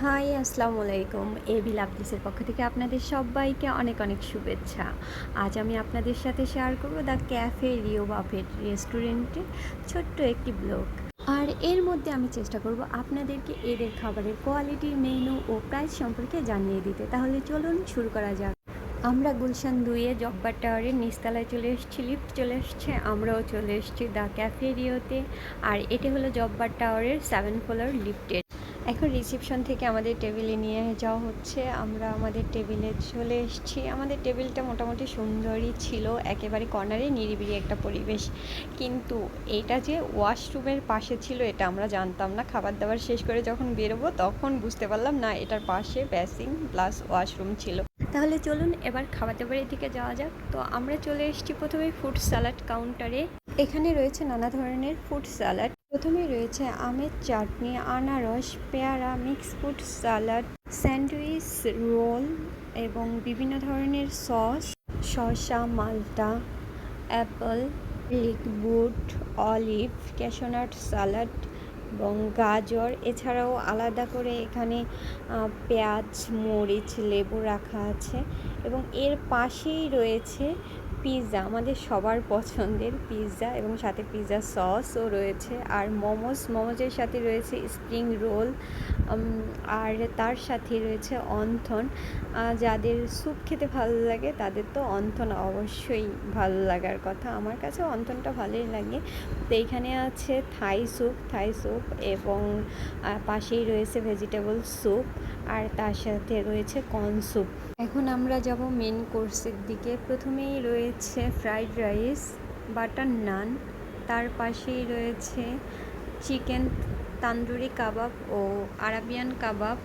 High, আসসালামু আলাইকুম। AB লাভলিসের পক্ষ থেকে আপনাদের সবাইকে অনেক অনেক শুভেচ্ছা। আজ আমি আপনাদের সাথে শেয়ার করব দ্য ক্যাফে রিও বাফেট রেস্টুরেন্টের ছোট্ট একটি ব্লগ। আর এর মধ্যে আমি চেষ্টা করব আপনাদেরকে এদের খাবারের কোয়ালিটি, মেনু ও প্রাইস সম্পর্কে জানিয়ে দিতে। তাহলে চলুন শুরু করা যাক। আমরা গুলশান 2-এ জব্বার টাওয়ারের নিচতলায় চলে এসেছি, লিফট চলে এসছে, আমরাও চলে এসেছি দ্য ক্যাফে রিওতে। আর এটি হলো জব্বার টাওয়ারের 7 ফ্লোর লিফটের। এখন রিসেপশন থেকে আমাদের টেবিলে নিয়ে যাওয়া হচ্ছে। আমরা আমাদের টেবিলে চলে এসেছি। আমাদের টেবিলটা মোটামুটি সুন্দরই ছিল, একেবারে কর্নারে নিরিবিলি একটা পরিবেশ। কিন্তু এইটা যে ওয়াশরুমের পাশে ছিল এটা আমরা জানতাম না। খাবার দাবার শেষ করে যখন বেরোবো তখন বুঝতে পারলাম না এটার পাশে বেসিন প্লাস ওয়াশরুম ছিল। তাহলে চলুন এবার খাবার দাবারের দিকে যাওয়া যাক। তো আমরা চলে এসেছি প্রথমে ফুড স্যালাড কাউন্টারে। এখানে রয়েছে নানা ধরনের ফুড স্যালাড। প্রথমে রয়েছে আমের চাটনি, আনারস, পেয়ারা, mix fruit salad, sandwich, roll এবং বিভিন্ন ধরনের সস, শসা, মাল্টা, অ্যাপল, লিকবুট, অলিভ, ক্যাশনাট স্যালাড এবং গাজর। এছাড়াও আলাদা করে এখানে পেঁয়াজ, মরিচ, লেবু রাখা আছে এবং এর পাশেই রয়েছে পিৎজা, আমাদের সবার পছন্দের পিৎজা এবং সাথে পিৎজা সসও রয়েছে। আর মোমোজের সাথে রয়েছে স্প্রিং রোল, আর তার সাথে রয়েছে অন্থন। যাদের স্যুপ খেতে ভালো লাগে তাদের তো অন্থন অবশ্যই ভালো লাগার কথা। আমার কাছে অন্থনটা ভালোই লাগে। তো এইখানে আছে থাই স্যুপ এবং পাশেই রয়েছে ভেজিটেবল স্যুপ আর তার সাথে রয়েছে কর্ন স্যুপ। এখন আমরা যাব মেন কোর্সের দিকে। প্রথমেই রয়েছে ফ্রাইড রাইস, বাটার নান, তার পাশেই রয়েছে চিকেন তান্দুরি কাবাব ও আরাবিয়ান কাবাব,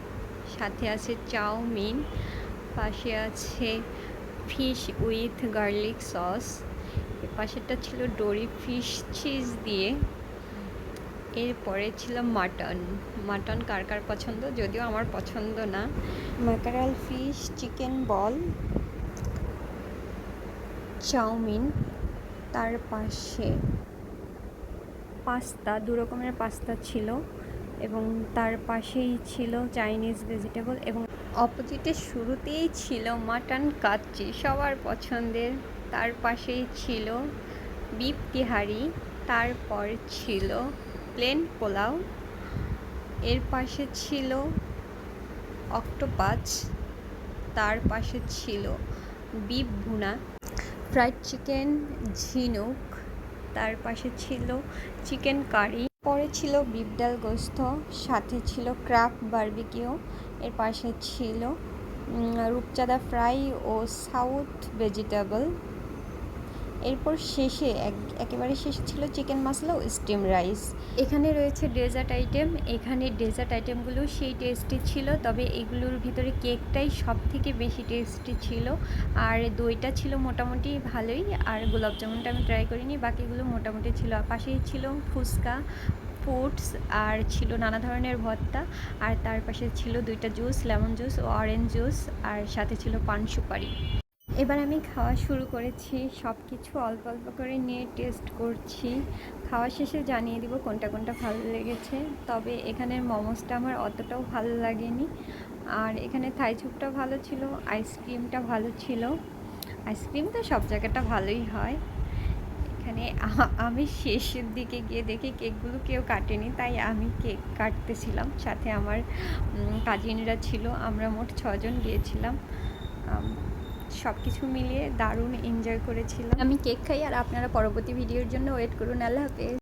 সাথে আছে চাউমিন, পাশে আছে ফিশ উইথ গার্লিক সস, পাশেরটা ছিল ডোরি ফিশ চিজ দিয়ে। এরপরে ছিল মাটন কার কার পছন্দ, যদিও আমার পছন্দ না। Mackerel fish, chicken ball, chow mein, তার পাশে পাস্তা, দু রকমের পাস্তা ছিল এবং তার পাশেই ছিল চাইনিজ ভেজিটেবল এবং অপোজিটে শুরুতেই ছিল মাটন কাচ্চি, সবার পছন্দের। তার পাশেই ছিল বিফ তিহারি, তারপর ছিল প্লেন পোলাও, এর পাশে ছিল অক্টোপাস, তার পাশে ছিল বিফ ভুনা, ফ্রাইড চিকেন ঝিনুক, তার পাশে ছিল চিকেন কারি, পরে ছিল বিফ ডাল গোস্ত, সাথে ছিল ক্রাফট বারবিকিউ, এর পাশে ছিল রূপচাঁদা ফ্রাই ও সাউথ ভেজিটেবল। এরপর একেবারে শেষে ছিল চিকেন মশলা ও স্টিম রাইস। এখানে রয়েছে ডেজার্ট আইটেম। এখানে ডেজার্ট আইটেমগুলো সেই টেস্টি ছিল, তবে এগুলোর ভিতরে কেকটাই সব থেকে বেশি টেস্টি ছিল আর দইটা ছিল মোটামুটি ভালোই। আর গোলাপ জামুনটা আমি ট্রাই করিনি, বাকিগুলো মোটামুটি ছিল। পাশেই ছিল ফুচকা, ফুডস, আর ছিল নানা ধরনের ভর্তা, আর তার পাশে ছিল 2টা জুস, লেমন জুস ও অরেঞ্জ জুস, আর সাথে ছিল পান সুপারি। এবার আমি খাওয়া শুরু করেছি, সব কিছু অল্প অল্প করে নিয়ে টেস্ট করছি। খাওয়া শেষে জানিয়ে দিব কোনটা কোনটা ভালো লেগেছে। তবে এখানের মোমোসটা আমার অতটাও ভালো লাগেনি। আর এখানে থাই স্যুপটা ভালো ছিল, আইসক্রিমটা ভালো ছিল। আইসক্রিম তো সব জায়গাটা ভালোই হয়। এখানে আমি শেষের দিকে গিয়ে দেখি কেকগুলো কেউ কাটেনি, তাই আমি কেক কাটতেছিলাম। সাথে আমার কাজিনরা ছিল, আমরা মোট 6 জন গিয়েছিলাম। সব কিছু মিলিয়ে দারুণ এনজয় করেছিলাম। আমি কেক খাই আর আপনারা পরবর্তী ভিডিওর জন্য ওয়েট করুন। আল্লাহ হাফেজ।